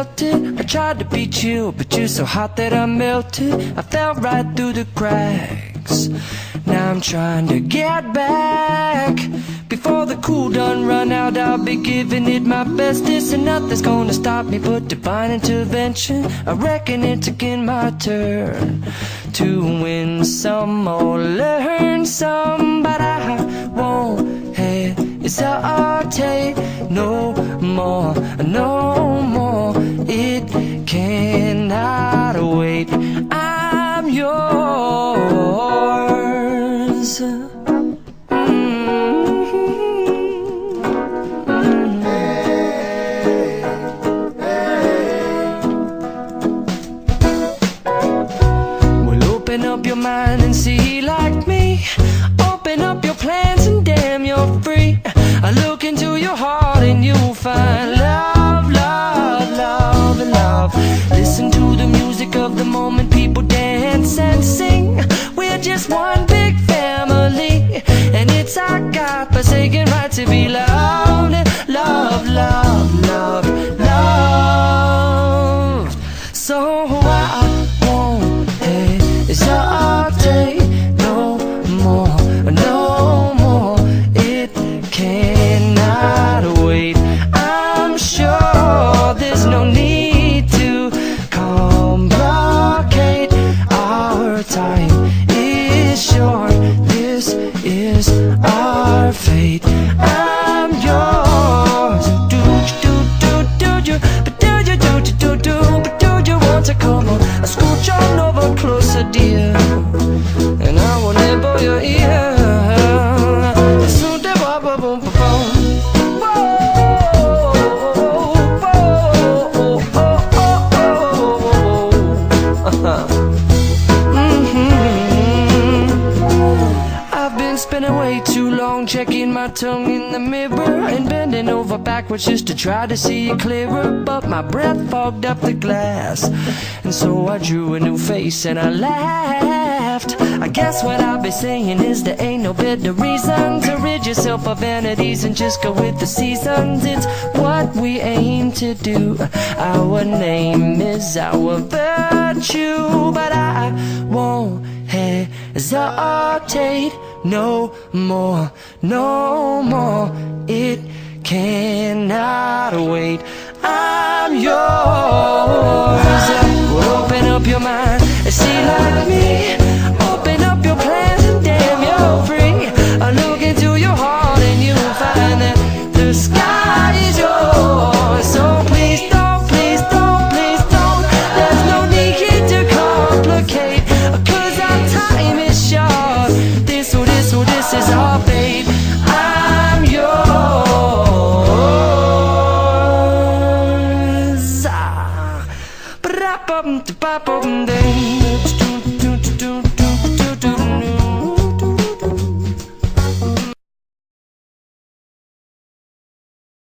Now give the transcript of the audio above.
felt it. I tried to be chill, but you're so hot that I melted. I fell right through the cracks. Now I'm trying to get back. Before the cool done run out, I'll be giving it my bestest, and nothing's gonna stop me but divine intervention. I reckon it's again my turn to win some or learn some, but I won't hesitate no more, no more. It cannot wait. I'm yours. Open up your mind and see like me. Open up your plans and damn, you're free. I look into your heart and you'll find love, love, love, and love. Listen to the music of the moment, people dance and sing. We're just one big family, and it's our God-forsaken right to be loved. Love, love, love, love. So I won't hesitate no more, no more. It cannot wait. I'm sure there's no need to complicate. Our time is short. This is our fate. I'm yours. Do you, but do you, but do you want to come on? Scooch on over closer, dear, and I will nibble your ear. Soon the boom, boom, boom, boom. I've been spending way too long checking my tongue in the mirror and bending over backwards just to try to see it clearer, but my breath fogged up the glass, and so I drew a new face and I laughed. I guess what I'll be saying is there ain't no better reason to rid yourself of vanities and just go with the seasons. It's what we aim to do. Our name is our virtue, but I won't hesitate no more, no more. It cannot wait. I'm yours. Well, open up your mind and see like me. Open up your plans and damn, you're free. I look into your heart and you'll find that the sky is yours. So please don't, please don't, please don't. There's no need to complicate, 'cause our time is short. This is our fate. I'm yours. Ba-da-bum-da-ba-bum-ding.